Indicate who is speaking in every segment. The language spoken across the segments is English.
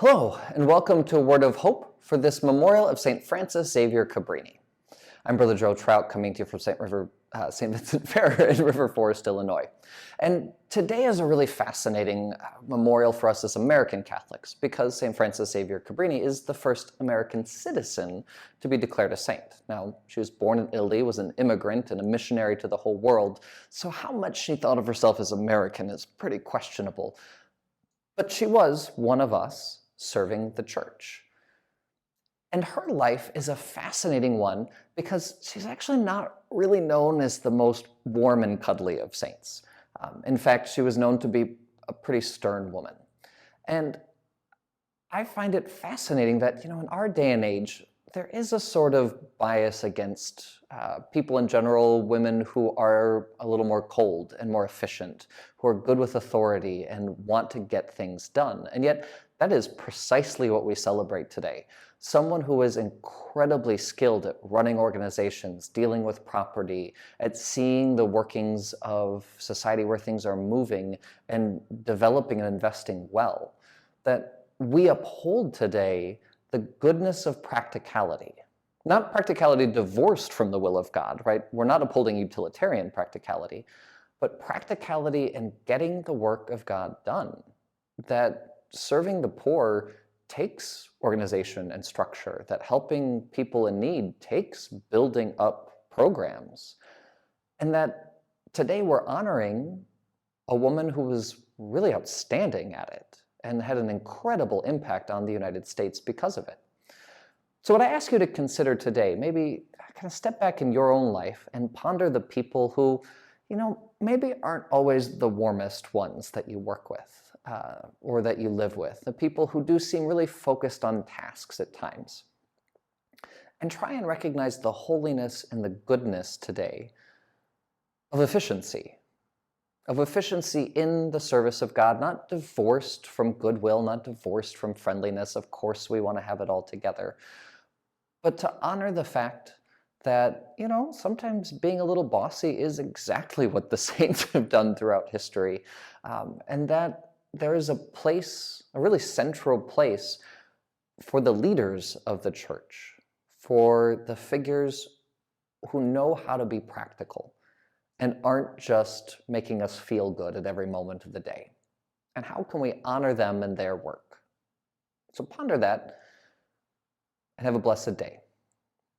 Speaker 1: Hello, and welcome to a Word of Hope for this memorial of St. Francis Xavier Cabrini. I'm Brother Joe Trout, coming to you from St. Vincent Fair in River Forest, Illinois. And today is a really fascinating memorial for us as American Catholics, because St. Francis Xavier Cabrini is the first American citizen to be declared a saint. Now, she was born in Italy, was an immigrant and a missionary to the whole world, so how much she thought of herself as American is pretty questionable. But she was one of us, serving the church. And her life is a fascinating one because she's actually not really known as the most warm and cuddly of saints. In fact, she was known to be a pretty stern woman. And I find it fascinating that, in our day and age, there is a sort of bias against people in general, women who are a little more cold and more efficient, who are good with authority and want to get things done. And yet, that is precisely what we celebrate today. Someone who is incredibly skilled at running organizations, dealing with property, at seeing the workings of society where things are moving and developing and investing well. That we uphold today the goodness of practicality. Not practicality divorced from the will of God, right? We're not upholding utilitarian practicality, but practicality in getting the work of God done. That serving the poor takes organization and structure, that helping people in need takes building up programs, and that today we're honoring a woman who was really outstanding at it and had an incredible impact on the United States because of it. So what I ask you to consider today, maybe kind of step back in your own life and ponder the people who, maybe aren't always the warmest ones that you work with or that you live with, the people who do seem really focused on tasks at times. And try and recognize the holiness and the goodness today of efficiency in the service of God, not divorced from goodwill, not divorced from friendliness. Of course, we want to have it all together, but to honor the fact that, sometimes being a little bossy is exactly what the saints have done throughout history, and that there is a place, a really central place, for the leaders of the church, for the figures who know how to be practical and aren't just making us feel good at every moment of the day. And how can we honor them and their work? So ponder that and have a blessed day.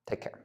Speaker 1: Take care.